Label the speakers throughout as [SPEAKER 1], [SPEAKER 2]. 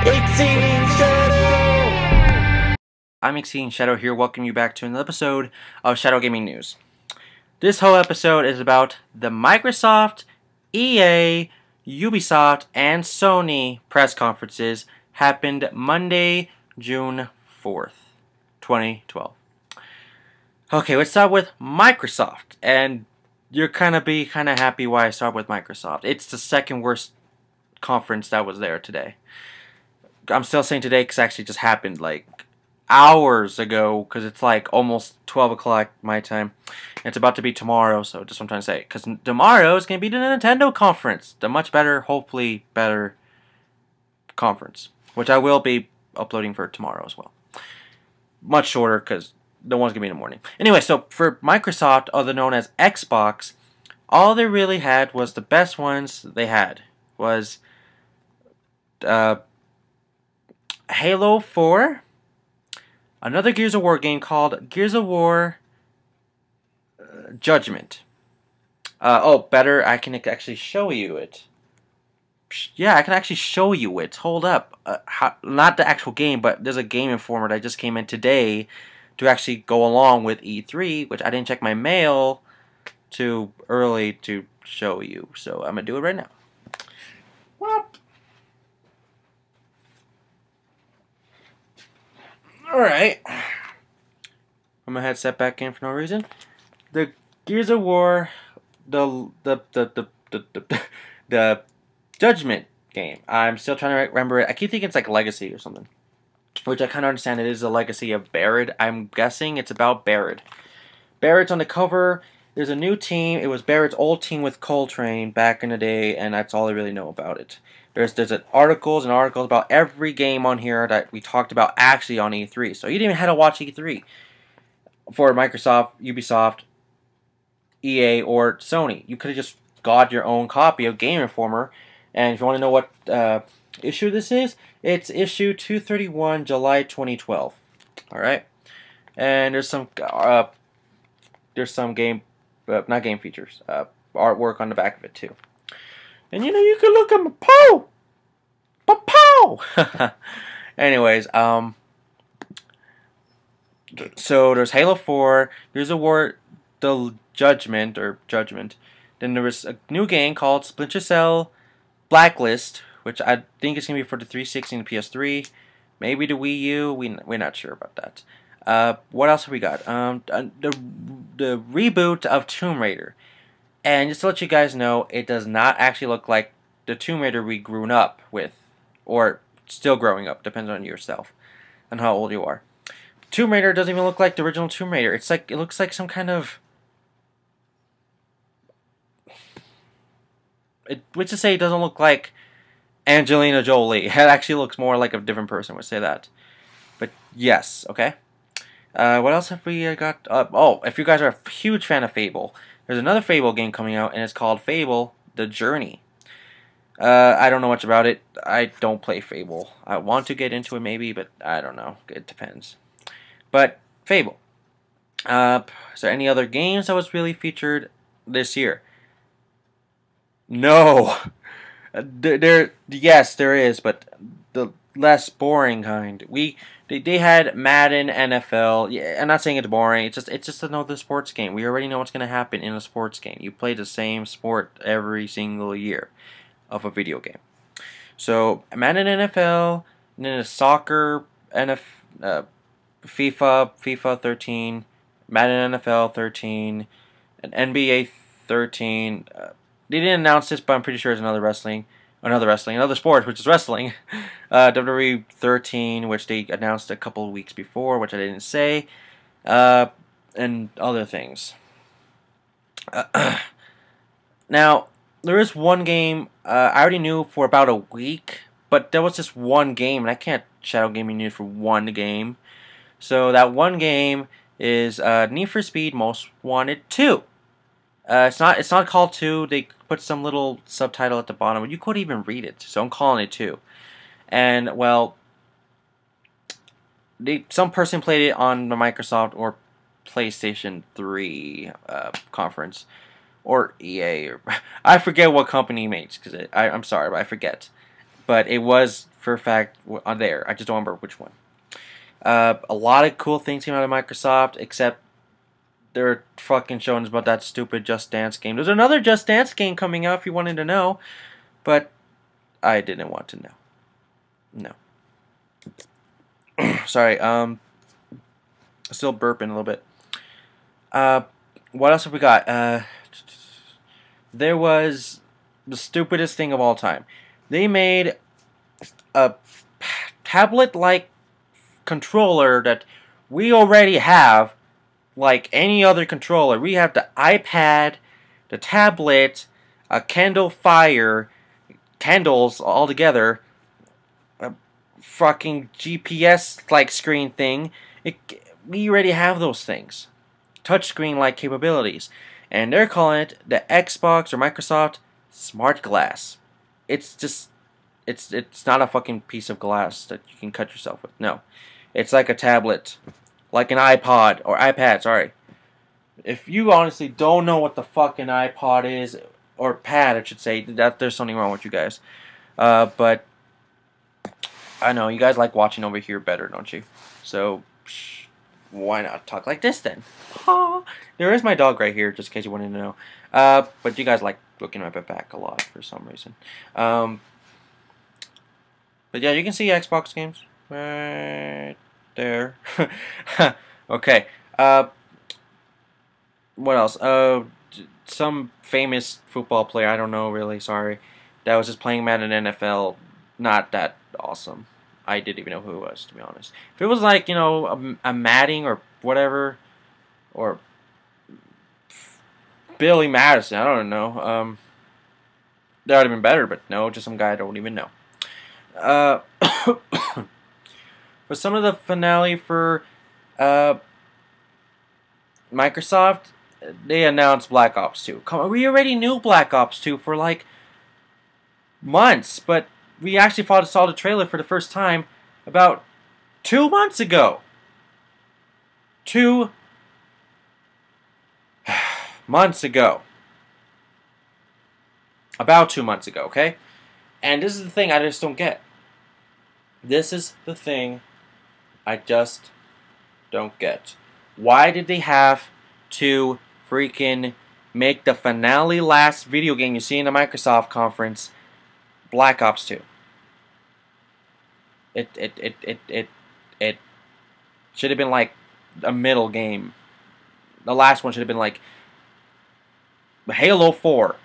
[SPEAKER 1] Exceeding Shadow! I'm Exceeding Shadow here, welcoming you back to another episode of Shadow Gaming News. This whole episode is about the Microsoft, EA, Ubisoft, and Sony press conferences happened Monday, June 4th, 2012. Okay, let's start with Microsoft, and you're be kind of happy why I start with Microsoft. It's the second worst conference that was there today. I'm still saying today because it actually just happened like hours ago, because it's like almost 12 o'clock my time. It's about to be tomorrow, so just what I'm trying to say. Because tomorrow is going to be the Nintendo conference. The much better, hopefully better conference. Which I will be uploading for tomorrow as well. Much shorter because the one's going to be in the morning. Anyway, so for Microsoft, other known as Xbox, all they really had was the best ones they had. Was Halo 4, another Gears of War game called Gears of War Judgment. Oh, better, I can actually show you it. Yeah, I can actually show you it. Hold up. Not the actual game, but there's a Game Informer that just came in today to actually go along with E3, which I didn't check my mail too early to show you. So I'm going to do it right now. Whoop. Alright. I'm gonna headset back in for no reason. The Gears of War, the Judgment game. I'm still trying to remember it. I keep thinking it's like Legacy or something. Which I kind of understand it is a legacy of Barrett. I'm guessing it's about Barrett. Barrett's on the cover. There's a new team. It was Barrett's old team with Coltrane back in the day, and that's all I really know about it. There's articles and articles about every game on here that we talked about actually on E3. So you didn't even have to watch E3 for Microsoft, Ubisoft, EA, or Sony. You could have just got your own copy of Game Informer. And if you want to know what issue this is, it's issue 231, July 2012. All right, and there's some game, not game features, artwork on the back of it too. And you know, you can look at my pow! Anyways, so there's Halo 4, Gears of War, the Judgment. Then there was a new game called Splinter Cell Blacklist, which I think is going to be for the 360 and the PS3. Maybe the Wii U, we're not sure about that. What else have we got? The reboot of Tomb Raider. And just to let you guys know, it does not actually look like the Tomb Raider we grew up with. Or still growing up, depends on yourself and how old you are. Tomb Raider doesn't even look like the original Tomb Raider. It looks like some kind of... Which to say it doesn't look like Angelina Jolie. It actually looks more like a different person, would say that. But yes, okay. What else have we got? Oh, if you guys are a huge fan of Fable, there's another Fable game coming out, and it's called Fable: The Journey. I don't know much about it. I don't play Fable. I want to get into it maybe, but I don't know. It depends. But Fable. Is there any other games that was really featured this year? No. Yes, there is, but the less boring kind. They had Madden, NFL. Yeah, I'm not saying it's boring. It's just another sports game. We already know what's gonna happen in a sports game. You play the same sport every single year of a video game. So Madden, NFL, and then a soccer, FIFA 13, Madden NFL 13, and NBA 13. They didn't announce this, but I'm pretty sure it's another sport, which is wrestling. WWE 13, which they announced a couple of weeks before, which I didn't say, and other things. Now, there is one game I already knew for about a week, but there was just one game, and I can't Shadow Gaming News for one game. So that one game is Need for Speed Most Wanted 2. It's not called 2. They put some little subtitle at the bottom. You couldn't even read it, so I'm calling it 2. And well, some person played it on the Microsoft or PlayStation 3 conference, or EA, or I forget what company makes, because I'm sorry, but I forget. But it was for a fact on there. I just don't remember which one. A lot of cool things came out of Microsoft, except they're fucking showing us about that stupid Just Dance game. There's another Just Dance game coming out if you wanted to know, but I didn't want to know. No. Sorry, still burping a little bit. What else have we got? There was the stupidest thing of all time. They made a tablet-like controller that we already have, like any other controller. We have the iPad, the tablet, a Kindle Fire, candles all together, a fucking GPS-like screen thing. We already have those things. Touchscreen-like capabilities. And they're calling it the Xbox or Microsoft Smart Glass. It's just, it's not a fucking piece of glass that you can cut yourself with. No. It's like a tablet. Like an iPod, or iPad, sorry. If you honestly don't know what the fucking iPod is, or pad, I should say, that there's something wrong with you guys. But I know, you guys like watching over here better, don't you? So, why not talk like this then? There is my dog right here, just in case you wanted to know. But you guys like looking at my back a lot for some reason. But yeah, you can see Xbox games right there. Okay. What else? Some famous football player, I don't know really, sorry, that was just playing Madden NFL. Not that awesome. I didn't even know who it was, to be honest. If it was like, you know, a Madding or whatever, or Billy Madison, I don't know. That would have been better, but no, just some guy I don't even know. For some of the finale for Microsoft, they announced Black Ops 2. Come on, we already knew Black Ops 2 for like months, but we actually saw the trailer for the first time about 2 months ago. 2 months ago. About 2 months ago, okay? And this is the thing I just don't get. This is the thing I just don't get. Why did they have to freaking make the finale last video game you see in the Microsoft conference Black Ops 2? It should have been like a middle game. The last one should have been like Halo 4.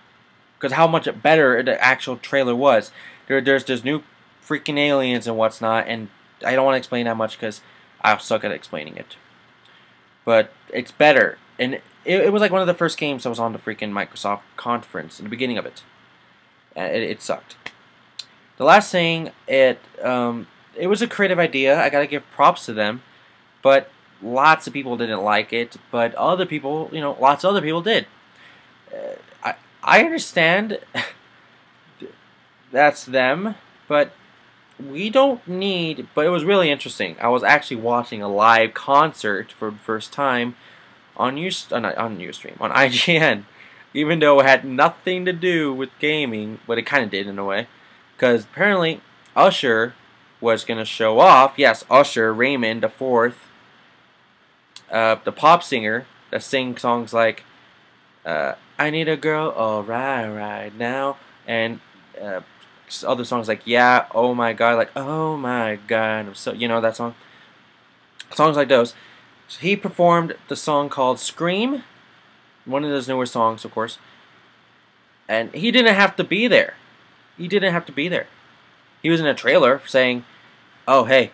[SPEAKER 1] Because how much better the actual trailer was. There's new freaking aliens and what's not, and I don't want to explain that much because I suck at explaining it. But it's better. And it was like one of the first games that was on the freaking Microsoft conference in the beginning of it. It sucked. The last thing, it was a creative idea. I gotta give props to them. But lots of people didn't like it. But other people, you know, lots of other people did. I understand that's them, but we don't need. But it was really interesting. I was actually watching a live concert for the first time on Ustream, on IGN, even though it had nothing to do with gaming, but it kind of did in a way, because apparently Usher was gonna show off. Yes, Usher Raymond the Fourth, the pop singer that sings songs like I Need a Girl Alright right now, and other songs like Yeah, Oh My God, like Oh My God, so you know that song, songs like those. So he performed the song called Scream, one of those newer songs, of course, and he didn't have to be there. He didn't have to be there. He was in a trailer saying, "Oh hey,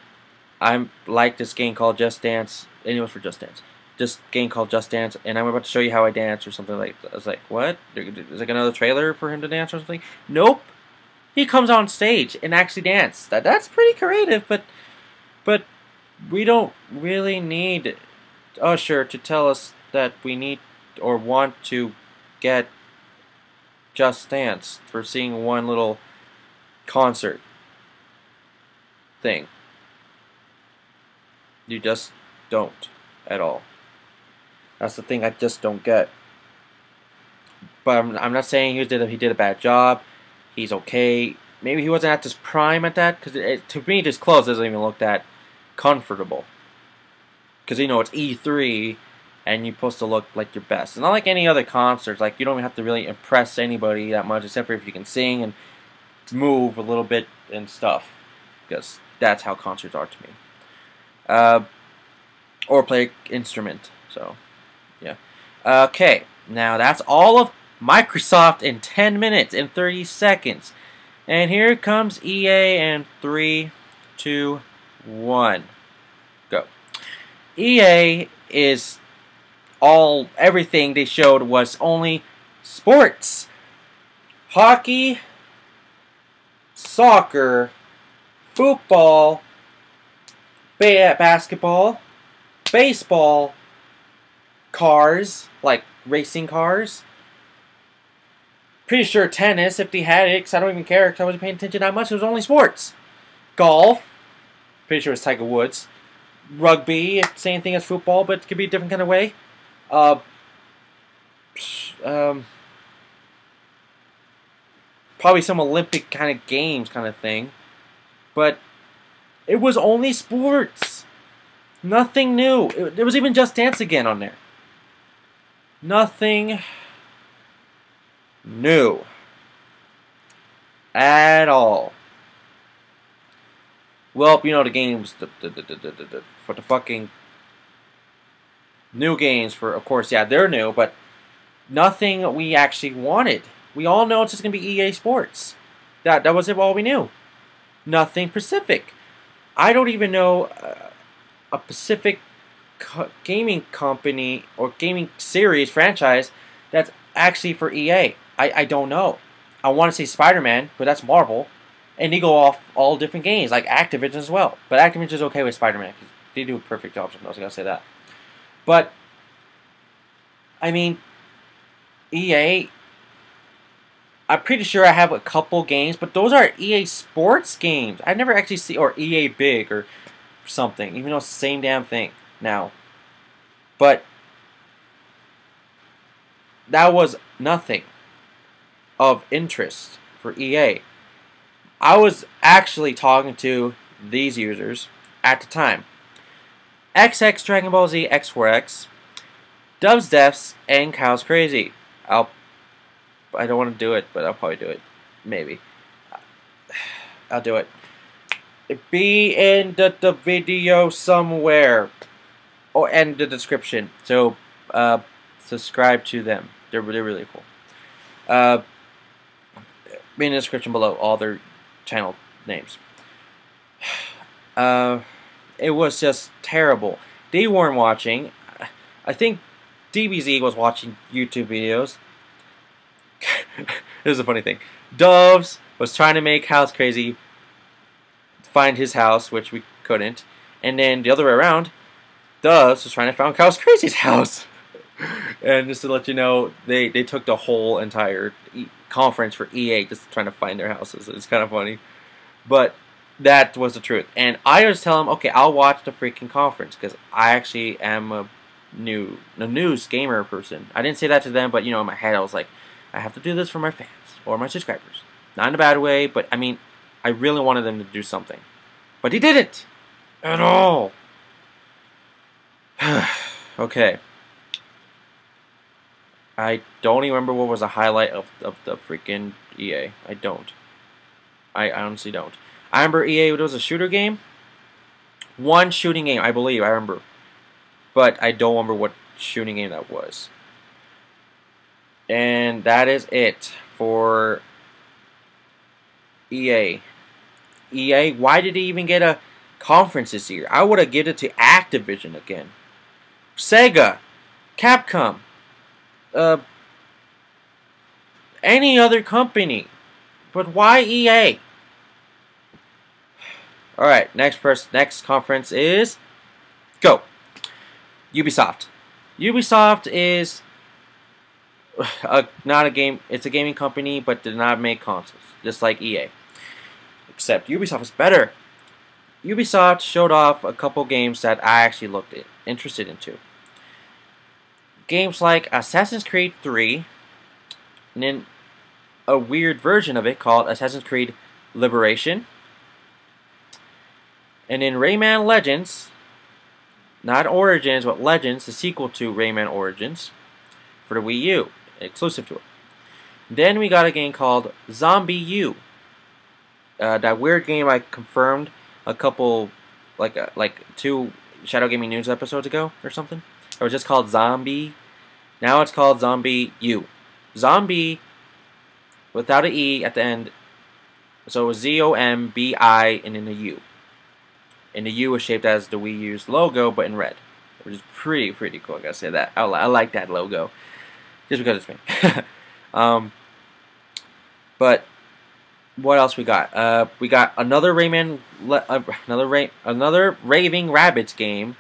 [SPEAKER 1] I'm like this game called Just Dance," and it was for Just Dance. This game called Just Dance, and I'm about to show you how I dance or something like that. I was like, what? Is like another trailer for him to dance or something? Nope. He comes on stage and actually dances. That's pretty creative, but we don't really need Usher to tell us that we need or want to get Just Dance for seeing one little concert thing. You just don't at all. That's the thing I just don't get. But I'm not saying he did a bad job. He's okay. maybe he wasn't at his prime at that, because to me, his clothes doesn't even look that comfortable. Because, you know, it's E3, and you're supposed to look like your best. It's not like any other concerts. Like, you don't have to really impress anybody that much, except for if you can sing and move a little bit and stuff. Because that's how concerts are to me. Or play an instrument. So, yeah. Okay, now that's all of Microsoft in 10 minutes and 30 seconds. And here comes EA in 3, 2, 1. Go. EA is everything they showed was only sports. Hockey, soccer, football, basketball, baseball, cars, like racing cars. Pretty sure tennis, if they had it, because I don't even care, because I wasn't paying attention that much. It was only sports. Golf. Pretty sure it's Tiger Woods. Rugby, same thing as football, but it could be a different kind of way. Probably some Olympic kind of games kind of thing. But it was only sports. Nothing new. There was even Just Dance again on there. Nothing new at all. Well, you know, the games, for the fucking new games, for, of course, yeah, they're new, but nothing we actually wanted. We all know it's just going to be EA Sports. That was it, all we knew. Nothing Pacific. I don't even know a Pacific gaming company or gaming series franchise that's actually for EA. I don't know. I want to say Spider-Man, but that's Marvel. And they go off all different games, like Activision as well. But Activision's okay with Spider-Man, because they do a perfect job, so I was going to say that. But, I mean, EA, I'm pretty sure I have a couple games, but those are EA Sports games. I never actually see, or EA Big or something, even though it's the same damn thing now. But, that was nothing of interest for EA. I was actually talking to these users at the time. XX Dragon Ball Z X4X, Dubs Defs, and Kyle's Crazy. I don't want to do it, but I'll probably do it. Maybe. I'll do it. It'd be in the video somewhere. Or in the description. So, subscribe to them. They're really cool. In the description below, all their channel names. It was just terrible. They weren't watching. I think DBZ was watching YouTube videos. This is a funny thing. Doves was trying to make House Crazy find his house, which we couldn't. And then the other way around, Doves was trying to find House Crazy's house. And just to let you know, they took the whole entire conference for EA just trying to find their houses. It's kind of funny. But that was the truth. And I just tell them, okay, I'll watch the freaking conference, because I actually am a news gamer person. I didn't say that to them, but, you know, in my head I was like, I have to do this for my fans or my subscribers. Not in a bad way, but, I mean, I really wanted them to do something. But they didn't. At all. Okay. I don't even remember what was the highlight of the freaking EA. I don't. I honestly don't. I remember EA, it was a shooter game. One shooting game, I believe, I remember. But I don't remember what shooting game that was. And that is it for EA. EA, why did they even get a conference this year? I would have given it to Activision again. Sega, Capcom, any other company. But why EA? Alright, next conference is go. Ubisoft. Ubisoft is not a game, it's a gaming company, but did not make consoles, just like EA. Except Ubisoft is better. Ubisoft showed off a couple games that I actually looked interested into. Games like Assassin's Creed 3, and then a weird version of it called Assassin's Creed Liberation. And in Rayman Legends, not Origins, but Legends, the sequel to Rayman Origins for the Wii U, exclusive to it. Then we got a game called Zombie U. That weird game I confirmed a couple, like 2 Shadow Gaming News episodes ago or something. It was just called Zombie. Now it's called Zombie U. Zombie without an E at the end. So it was Z-O-M-B-I and then a U. And the U was shaped as the Wii U's logo, but in red. Which is pretty cool, I gotta say that. I like that logo. Just because it's me. But what else we got? We got another Rayman, another Raving Rabbids game.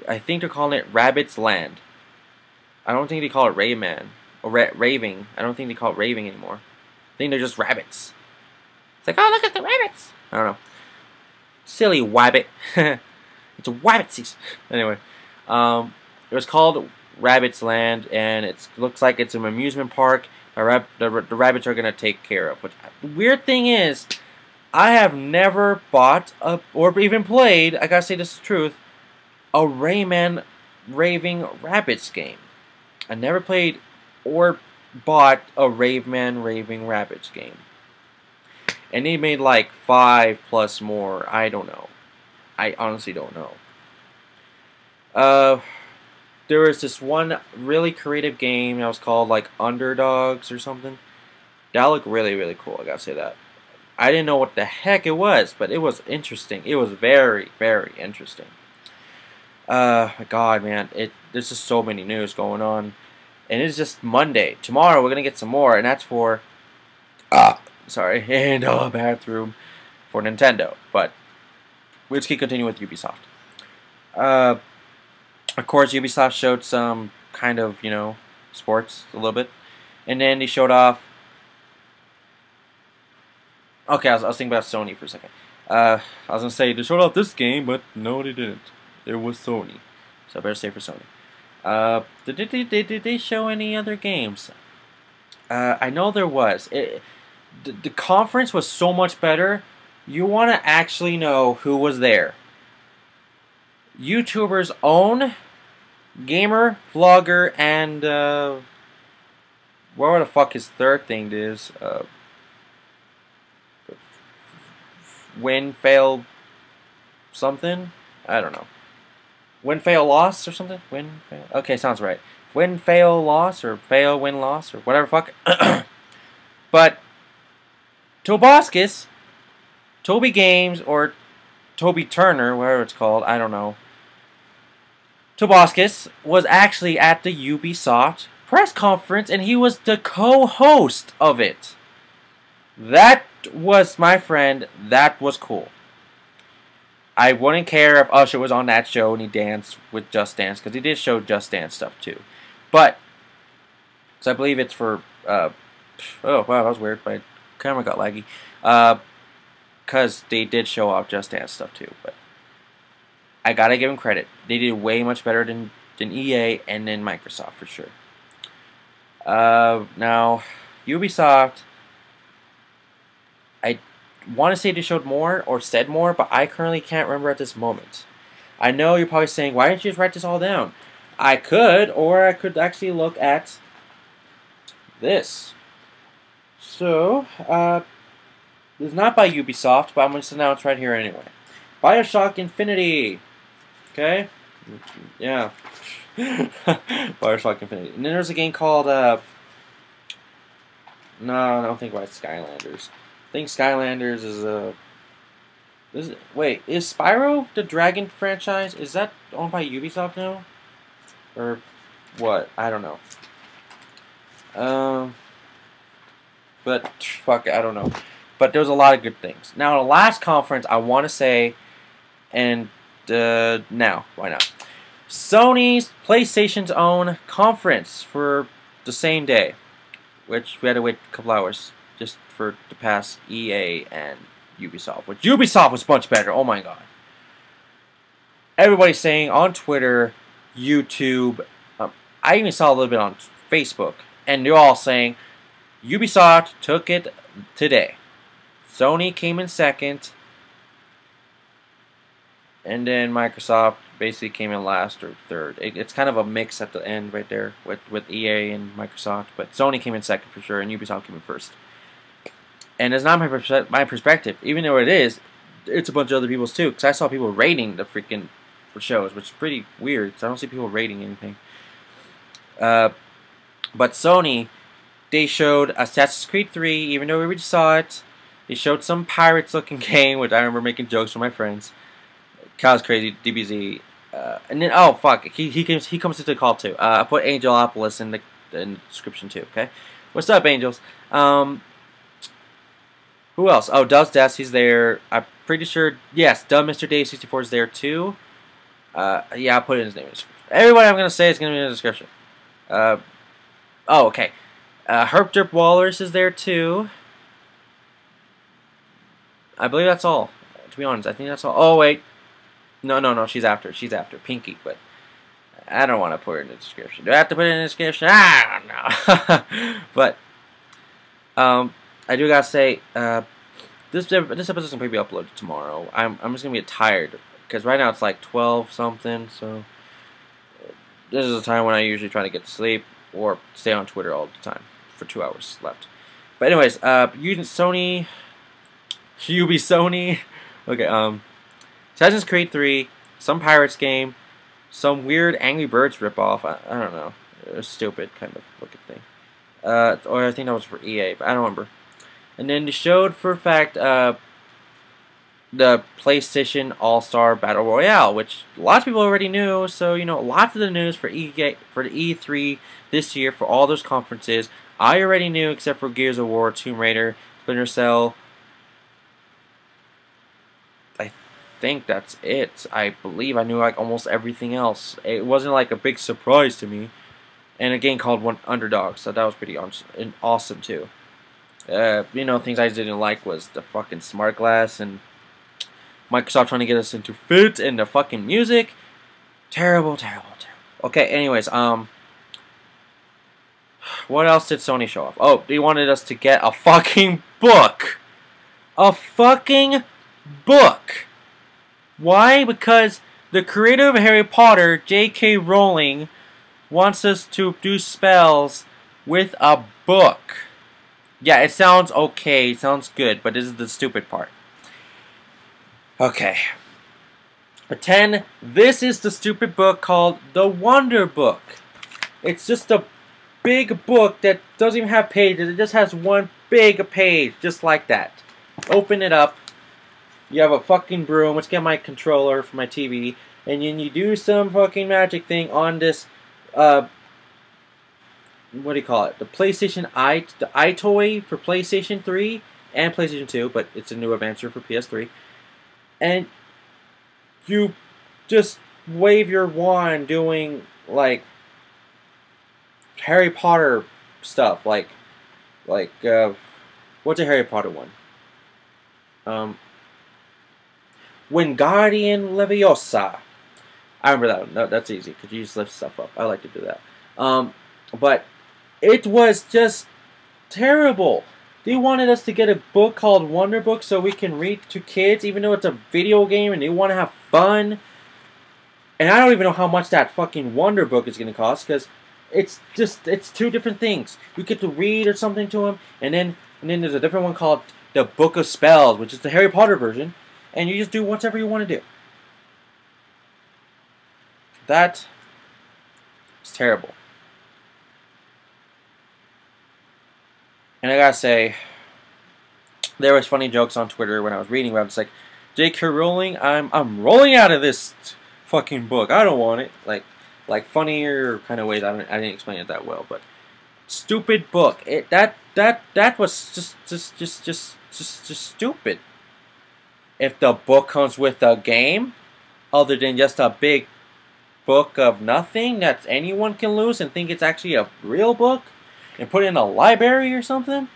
[SPEAKER 1] I think they're calling it Rabbids Land. I don't think they call it Rayman or Raving. I don't think they call it Raving anymore. I think they're just rabbits. It's like, oh, look at the rabbits. I don't know. Silly wabbit. It's a wabbit season. Anyway, it was called Rabbids Land, and it looks like it's an amusement park. The rabbits are gonna take care of. But the weird thing is, I have never bought or even played. I gotta say this is the truth. A Rayman Raving Rabbids game. I never played or bought a Rayman Raving Rabbids game. And they made like 5+ more. I don't know. I honestly don't know. There was this one really creative game that was called like Underdogs or something. That looked really cool. I gotta say that. I didn't know what the heck it was, but it was interesting. It was very interesting. My God, man, there's just so many news going on, and it's just Monday. Tomorrow we're gonna get some more, and that's for sorry, and bathroom for Nintendo. But let's keep continuing with Ubisoft. Of course, Ubisoft showed some kind of, sports a little bit, and then they showed off. Okay, I was thinking about Sony for a second. I was gonna say they showed off this game, but no, they didn't. It was Sony, so I better say for Sony. Did they show any other games? I know there was. The conference was so much better. You want to actually know who was there. YouTuber's own gamer, vlogger, and what the fuck his third thing is? Win, fail, something? I don't know. Win, fail, loss, or something? Win, fail. Okay, sounds right. Win, fail, loss, or fail, win, loss, or whatever fuck. But Toboskis, Toby Games, or Toby Turner, whatever it's called, I don't know. Toboskis was actually at the Ubisoft press conference, and he was the co-host of it. That was, my friend, that was cool. I wouldn't care if Usher was on that show and he danced with Just Dance, because he did show Just Dance stuff too. But, so I believe it's for, oh wow, that was weird, my camera got laggy. Because they did show off Just Dance stuff too, but I gotta give them credit. They did way much better than EA and then Microsoft for sure. Now, Ubisoft, I want to say they showed more or said more, but I currently can't remember at this moment. I know you're probably saying, why didn't you just write this all down? I could, or I could actually look at this. So, it's not by Ubisoft, but I'm going to announce right here anyway. BioShock Infinity. Okay? Yeah. BioShock Infinity. And then there's a game called, no, I don't think about Skylanders. I think Skylanders is wait, is Spyro the Dragon franchise? Is that owned by Ubisoft now? Or what? I don't know. But fuck, I don't know. But there was a lot of good things. Now, the last conference, I want to say, and now, why not? Sony's PlayStation's own conference for the same day, which we had to wait a couple hours just for to pass EA and Ubisoft, which Ubisoft was much better. Oh my god. Everybody's saying on Twitter, YouTube, I even saw a little bit on Facebook, and they're all saying Ubisoft took it today. Sony came in second, and then Microsoft basically came in last or third. It's kind of a mix at the end right there with EA and Microsoft, but Sony came in second for sure, and Ubisoft came in first. And it's not my perspective, even though it is. It's a bunch of other people's too, because I saw people rating the freaking shows, which is pretty weird. So I don't see people rating anything. But Sony, they showed Assassin's Creed 3, even though we already saw it. They showed some pirates-looking game, which I remember making jokes with my friends. Kyle's crazy, DBZ. And then, oh fuck, he comes into the call too. I put Angelopolis in the description too. Okay, what's up, Angels? Who else? Oh, Does Death, he's there. I'm pretty sure, yes, Dumb Mr. Dave 64 is there too. Yeah, I'll put it in his name in the description. Everybody I'm going to say is going to be in the description. Oh, okay. Herp Derp Walrus is there too. I believe that's all. To be honest, I think that's all. Oh, wait. No, she's after. She's after Pinky, but I don't want to put her in the description. Do I have to put it in the description? I don't know. But, I do gotta say, this episode's gonna probably be uploaded tomorrow. I'm just gonna be tired because right now it's like 12 something. So this is a time when I usually try to get to sleep or stay on Twitter all the time for 2 hours left. But anyways, using Sony, Sony. Okay, Assassin's Creed 3, some Pirates game, some weird Angry Birds ripoff. I don't know. It was stupid kind of looking thing. Or I think that was for EA, but I don't remember. And then they showed for a fact the PlayStation All-Star Battle Royale, which a lot of people already knew. So you know, lots of the news for the E3 this year for all those conferences, I already knew except for Gears of War, Tomb Raider, Splinter Cell. I think that's it. I believe I knew like almost everything else. It wasn't like a big surprise to me. And a game called Underdog, so that was pretty awesome too. You know, things I didn't like was the fucking smart glass and Microsoft trying to get us into Fit and the fucking music. Terrible. Okay, anyways, what else did Sony show off? Oh, they wanted us to get a fucking book. A fucking book. Why? Because the creator of Harry Potter, J.K. Rowling, wants us to do spells with a book. Yeah, it sounds okay, it sounds good, but this is the stupid part. Okay. Pretend this is the stupid book called The Wonder Book. It's just a big book that doesn't even have pages, it just has one big page, just like that. Open it up. You have a fucking broom. Let's get my controller for my TV. And then you do some fucking magic thing on this, what do you call it? The PlayStation the iToy for PlayStation 3 and PlayStation 2, but it's a new adventure for PS3. And you just wave your wand doing, like, Harry Potter stuff. Like, what's a Harry Potter one? Wingardium Leviosa. I remember that one. No, that's easy, because you just lift stuff up. I like to do that. But it was just terrible. They wanted us to get a book called Wonder Book so we can read to kids, even though it's a video game and they want to have fun. And I don't even know how much that fucking Wonder Book is going to cost, because it's two different things. You get to read or something to them, and then there's a different one called the Book of Spells, which is the Harry Potter version, and you just do whatever you want to do. That is terrible. And I gotta say, there was funny jokes on Twitter when I was reading about it. It's like, J.K. Rowling, I'm rolling out of this fucking book. I don't want it. Like funnier kind of ways. I didn't explain it that well, but stupid book. That was just stupid. If the book comes with a game, other than just a big book of nothing that anyone can lose and think it's actually a real book, and put it in a library or something,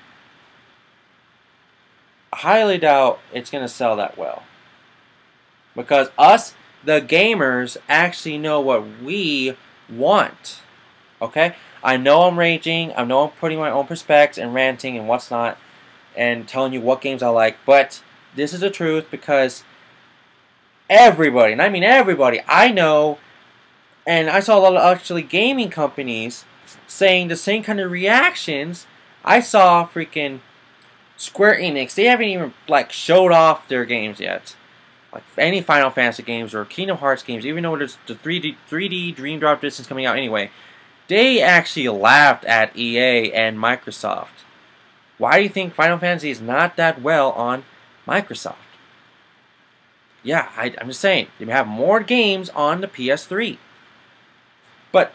[SPEAKER 1] I highly doubt it's going to sell that well. Because us, the gamers, actually know what we want. Okay? I know I'm raging. I know I'm putting my own perspectives and ranting and what's not. and telling you what games I like, but this is the truth because everybody, and I mean everybody, I know, and I saw a lot of actually gaming companies saying the same kind of reactions. I saw freaking Square Enix, they haven't even like showed off their games yet. Like any Final Fantasy games or Kingdom Hearts games, even though there's the 3D Dream Drop Distance coming out anyway, they actually laughed at EA and Microsoft. Why do you think Final Fantasy is not that well on Microsoft? Yeah, I'm just saying, they have more games on the PS3. But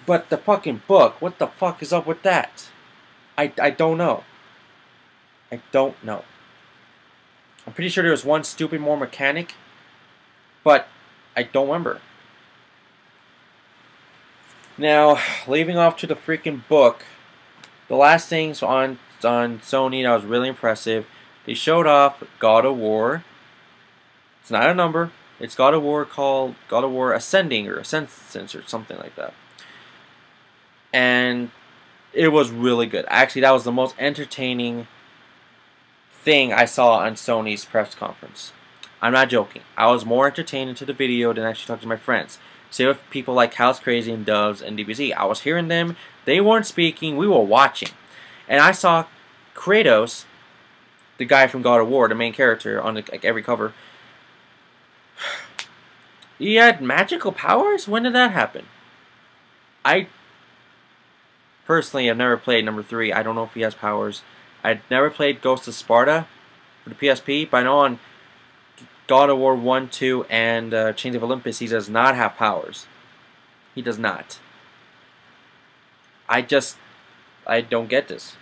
[SPEAKER 1] the fucking book, what the fuck is up with that? I don't know. I don't know. I'm pretty sure there was one stupid more mechanic, but I don't remember. Now, leaving off to the freaking book, the last things on Sony that was really impressive, they showed off God of War. It's not a number. It's God of War called God of War Ascending or Ascendance or something like that. And it was really good. Actually, that was the most entertaining thing I saw on Sony's press conference. I'm not joking. I was more entertained into the video than actually talking to my friends. Same with people like House Crazy and Doves and DBZ. I was hearing them. They weren't speaking. We were watching. And I saw Kratos, the guy from God of War, the main character on like every cover. He had magical powers? When did that happen? I personally have never played number 3. I don't know if he has powers. I'd never played Ghost of Sparta for the PSP, but I know on God of War 1, 2, and Chains of Olympus, he does not have powers. He does not. I don't get this.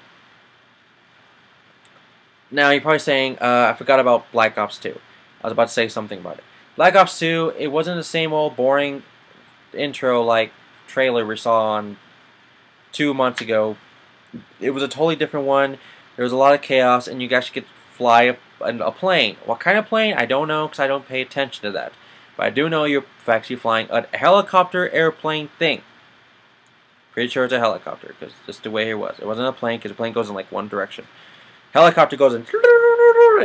[SPEAKER 1] Now, you're probably saying, I forgot about Black Ops 2. I was about to say something about it. Black Ops 2, it wasn't the same old boring intro like trailer we saw on 2 months ago. It was a totally different one. There was a lot of chaos, and you actually get to fly a plane. What kind of plane? I don't know, because I don't pay attention to that. But I do know you're actually flying a helicopter airplane thing. Pretty sure it's a helicopter, because just the way it was. It wasn't a plane, because the plane goes in like one direction. Helicopter goes in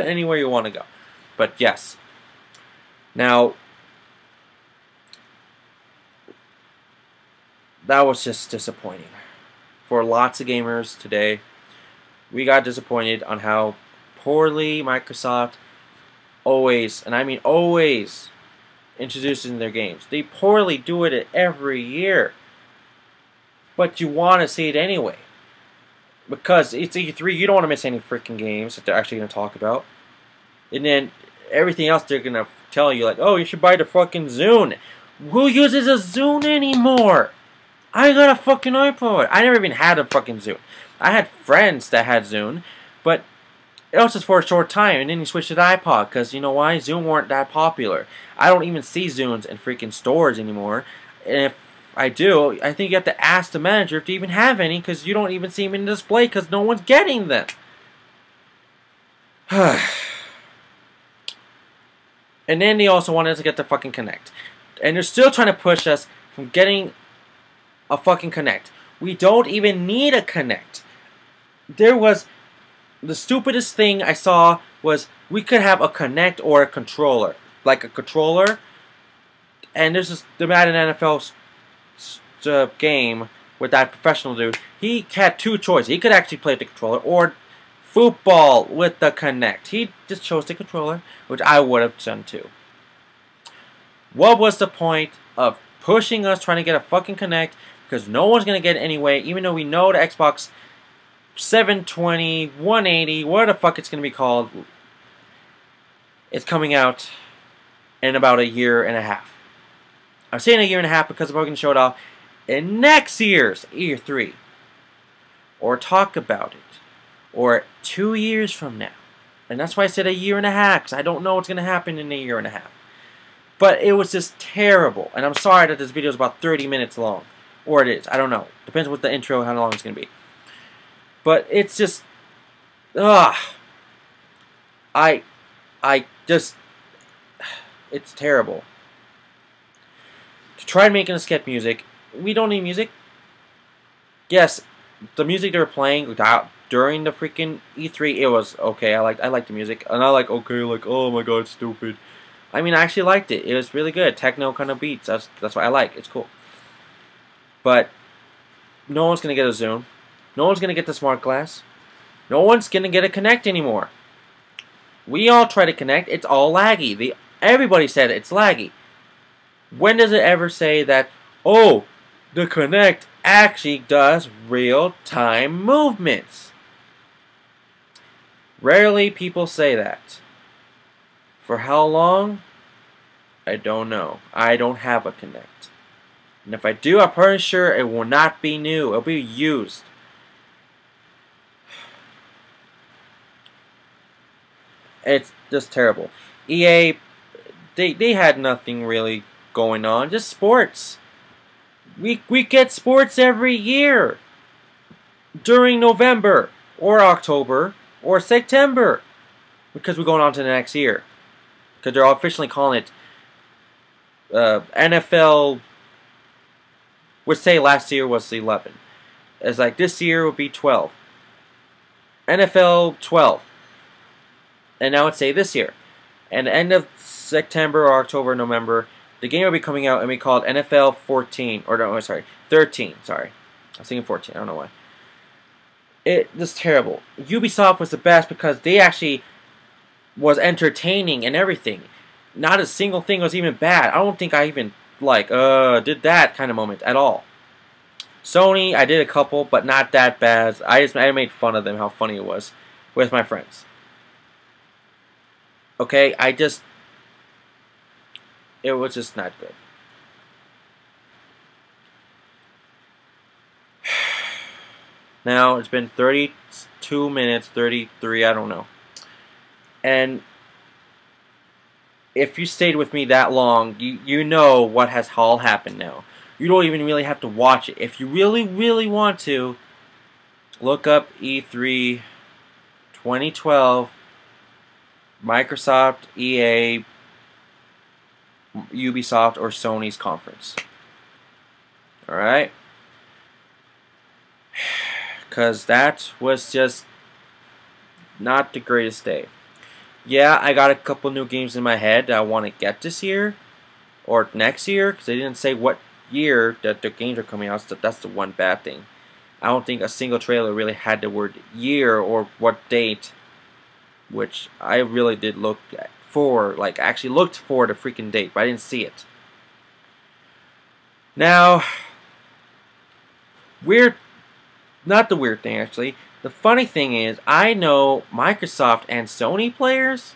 [SPEAKER 1] anywhere you want to go. But yes. Now, that was just disappointing. For lots of gamers today, we got disappointed on how poorly Microsoft always, and I mean always, introducing their games. They poorly do it every year. But you want to see it anyway. Because it's E3, you don't want to miss any freaking games that they're actually going to talk about. And then everything else they're going to tell you, like, oh, you should buy the fucking Zune. Who uses a Zune anymore? I got a fucking iPod. I never even had a fucking Zune. I had friends that had Zune, but it was just for a short time, and then you switched to the iPod, because you know why? Zune weren't that popular. I don't even see Zunes in freaking stores anymore, and if I do, I think you have to ask the manager if they even have any, because you don't even see them in the display, because no one's getting them. And then they also wanted us to get the fucking Kinect. And they're still trying to push us from getting a fucking Kinect. We don't even need a Kinect. There was the stupidest thing I saw was we could have a Kinect or a controller. Like a controller. And there's this, the Madden NFL game with that professional dude. He had two choices. He could actually play with the controller or football with the Kinect. He just chose the controller, which I would have done too. What was the point of pushing us trying to get a fucking Kinect? Because no one's going to get it anyway, even though we know the Xbox 720, 180, what the fuck it's going to be called, it's coming out in about a year and a half. I'm saying a year and a half because we're going to show it off in next year's E3. Or talk about it. Or 2 years from now. And that's why I said a year and a half, because I don't know what's going to happen in a year and a half. But it was just terrible. And I'm sorry that this video is about 30 minutes long. Or it is. I don't know. Depends what the intro, how long it's going to be. But it's just... Ugh. I just... It's terrible. To try making a skip music, we don't need music. Yes, the music they were playing, during the freaking E3, it was okay. I liked the music, and I like okay, like oh my god, stupid. I mean, I actually liked it. It was really good, techno kind of beats. That's what I like. It's cool. But no one's gonna get a Zoom. No one's gonna get the smart glass. No one's gonna get a Kinect anymore. We all try to connect. It's all laggy. Everybody said it's laggy. When does it ever say that? Oh, the Kinect actually does real-time movements. Rarely people say that. For how long? I don't know. I don't have a Kinect. And if I do, I'm pretty sure it will not be new. It'll be used. It's just terrible. EA, they had nothing really going on. Just sports. We get sports every year. During November, or October, or September. Because we're going on to the next year. Because they're officially calling it NFL. Would say last year was 11. It's like this year would be 12. NFL 12. And now it's say this year. And the end of September or October, November, the game will be coming out and be called NFL 14. Or no, sorry, 13. Sorry. I was thinking 14. I don't know why. It was terrible. Ubisoft was the best because they actually was entertaining and everything. Not a single thing was even bad. I don't think I even like did that kind of moment at all. Sony, I did a couple, but not that bad. I made fun of them, how funny it was with my friends. Okay, it was just not good. Now, it's been 32 minutes, 33, I don't know. And if you stayed with me that long, you know what has all happened now. You don't even really have to watch it. If you really, really want to, look up E3 2012, Microsoft, EA, Ubisoft, or Sony's conference. Alright? Because that was just not the greatest day. Yeah, I got a couple new games in my head that I want to get this year or next year because they didn't say what year that the games are coming out. So that's the one bad thing. I don't think a single trailer really had the word year or what date, which I really did look for, like actually looked for the freaking date, but I didn't see it. Now, not the weird thing actually. The funny thing is, I know Microsoft and Sony players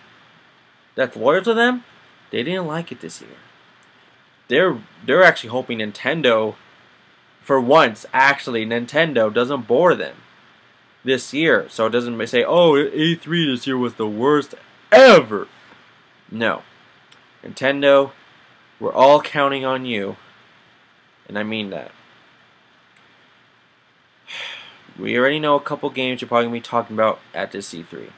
[SPEAKER 1] that's loyal to them, they didn't like it this year. They're actually hoping Nintendo, for once, actually, Nintendo doesn't bore them this year. So it doesn't say, oh, E3 this year was the worst ever. No. Nintendo, we're all counting on you. And I mean that. We already know a couple games you're probably going to be talking about at this E3.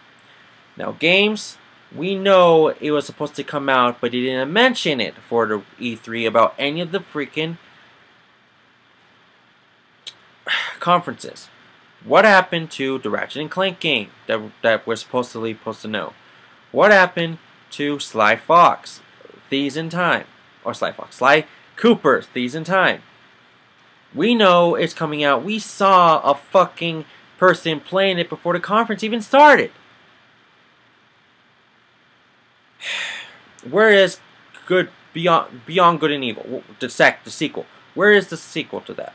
[SPEAKER 1] Now, games, we know it was supposed to come out, but they didn't mention it for the E3 about any of the freaking conferences. What happened to the Ratchet & Clank game that we're supposed to know? What happened to Sly Fox, Thieves in Time? Or Sly Cooper, Thieves in Time. We know it's coming out. We saw a fucking person playing it before the conference even started. Where is good beyond Good and Evil? The sequel. Where is the sequel to that?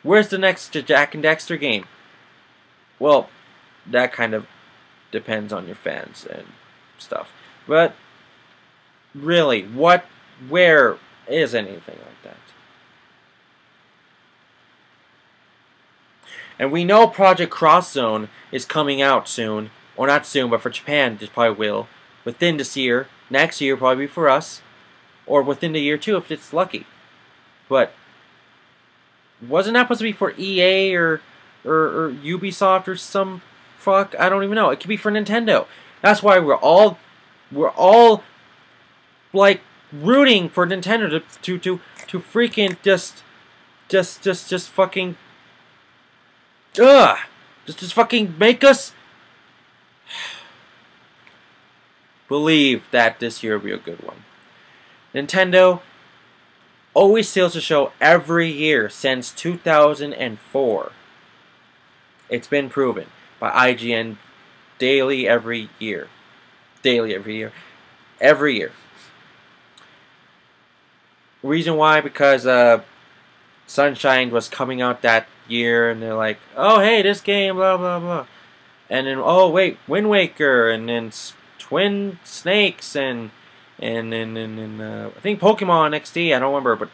[SPEAKER 1] Where's the next Jack and Dexter game? Well, that kind of depends on your fans and stuff. But really, where is anything like that? And we know Project Cross Zone is coming out soon. Or not soon, but for Japan, it probably will. Within this year. Next year, probably for us. Or within the year, too, if it's lucky. But wasn't that supposed to be for EA or Ubisoft or some fuck? I don't even know. It could be for Nintendo. That's why we're all like rooting for Nintendo to freaking just just fucking, ugh, just fucking make us believe that this year will be a good one. Nintendo always steals the show every year since 2004. It's been proven by IGN daily every year. Daily every year. Every year. Reason why? Because Sunshine was coming out that year, and they're like, oh, hey, this game, blah, blah, blah. And then, oh, wait, Wind Waker, and then Twin Snakes, and I think Pokemon XD, I don't remember, but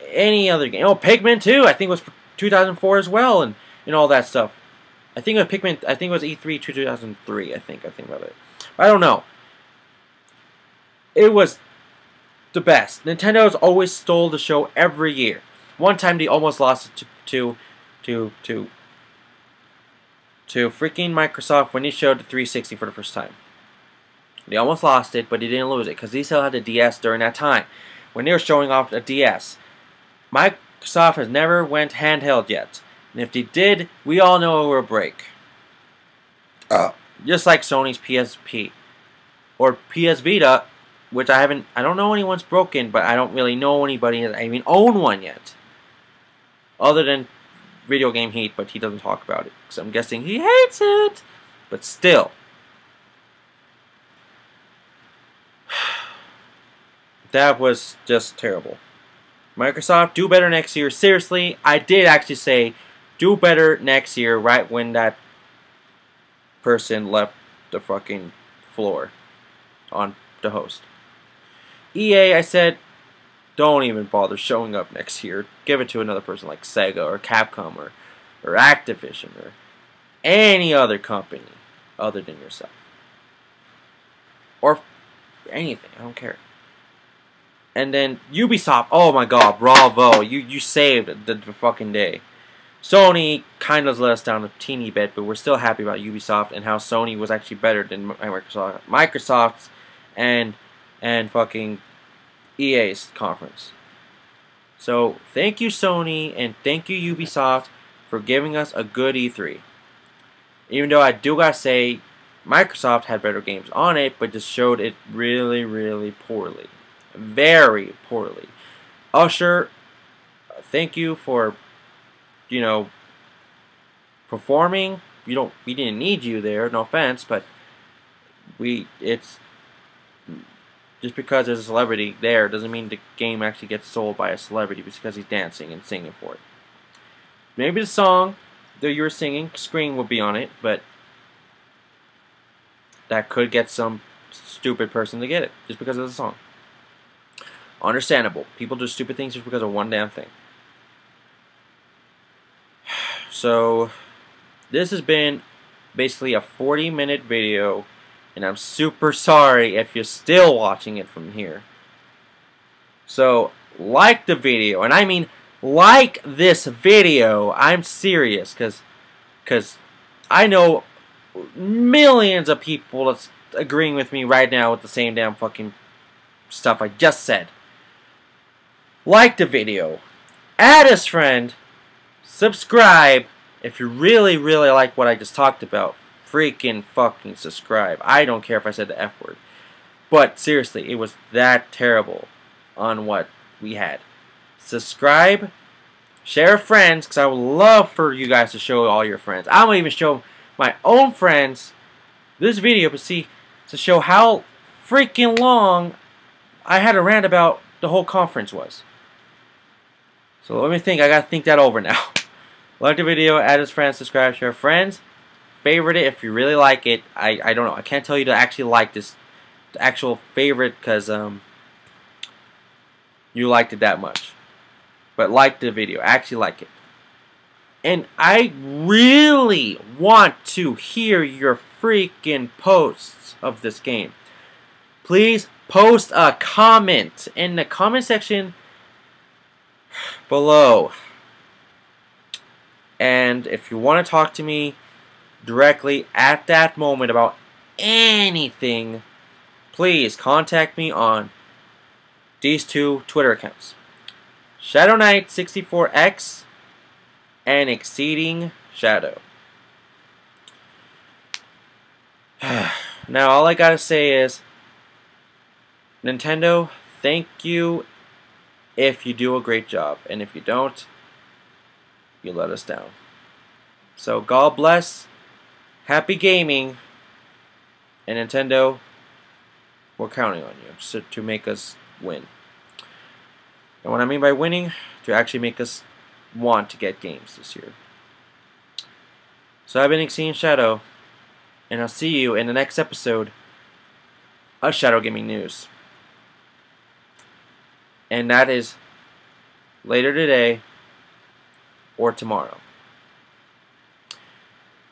[SPEAKER 1] any other game. Oh, Pikmin 2, I think it was 2004 as well, and all that stuff. I think it was Pikmin, I think it was E3 2003, I think about it. I don't know. It was the best. Nintendo's always stole the show every year. One time they almost lost it to freaking Microsoft when they showed the 360 for the first time. They almost lost it, but they didn't lose it because they still had the DS during that time. When they were showing off the DS, Microsoft has never went handheld yet. And if they did, we all know it will break. Just like Sony's PSP. Or PS Vita, which I don't know anyone's broken, but I don't really know anybody that even own one yet. Other than Video Game Heat, but he doesn't talk about it. So I'm guessing he hates it. But still. That was just terrible. Microsoft, do better next year. Seriously, I did actually say, do better next year, right when that person left the fucking floor on the host. EA, I said, don't even bother showing up next year. Give it to another person like Sega or Capcom or Activision or any other company other than yourself. Or anything, I don't care. And then Ubisoft, oh my god, bravo, you saved the fucking day. Sony kind of let us down a teeny bit, but we're still happy about Ubisoft and how Sony was actually better than Microsoft's and fucking EA's conference. So thank you Sony and thank you Ubisoft for giving us a good E3. Even though I do gotta say Microsoft had better games on it, but just showed it really, really poorly. Very poorly. Usher, thank you for, performing. We didn't need you there, no offense, but it's just because there's a celebrity there doesn't mean the game actually gets sold by a celebrity because he's dancing and singing for it. Maybe the song that you were singing, Scream, will be on it, but that could get some stupid person to get it just because of the song. Understandable. People do stupid things just because of one damn thing. So, this has been basically a 40-minute video, and I'm super sorry if you're still watching it from here. So, like the video, and I mean like this video. I'm serious, because I know millions of people that's agreeing with me right now with the same damn fucking stuff I just said. Like the video, add as friend, subscribe if you really, really like what I just talked about. Freaking fucking subscribe. I don't care if I said the F word. But seriously, it was that terrible on what we had. Subscribe, share with friends, because I would love for you guys to show all your friends. I'm going to even show my own friends this video to show how freaking long I had to rant about the whole conference was. So let me think. I gotta think that over now. Like the video, add as friends, subscribe, share with friends, favorite it if you really like it. I don't know. I can't tell you to actually like this, the actual favorite, because you liked it that much. But like the video, actually like it. And I really want to hear your freaking posts of this game. Please post a comment in the comment section below. And if you want to talk to me directly at that moment about anything, please contact me on these two Twitter accounts. Shadow Knight 64X, and Exceeding Shadow. Now, all I gotta say is, Nintendo, thank you if you do a great job. And if you don't, you let us down. So, God bless, happy gaming, and Nintendo, we're counting on you to make us win. And what I mean by winning, to actually make us want to get games this year. So I've been Exceeding Shadow, and I'll see you in the next episode of Shadow Gaming News. And that is later today or tomorrow.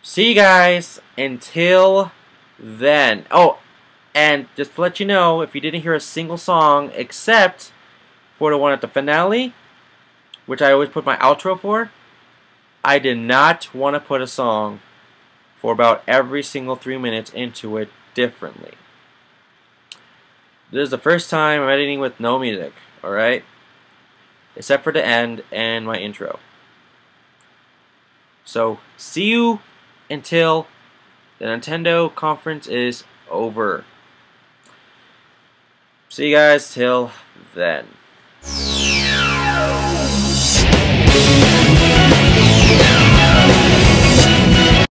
[SPEAKER 1] See you guys until then. Oh, and just to let you know, if you didn't hear a single song except for the one at the finale, which I always put my outro for, I did not want to put a song for about every single 3 minutes into it differently. This is the first time I'm editing with no music, alright? Except for the end and my intro. So, see you until the Nintendo conference is over. See you guys till then.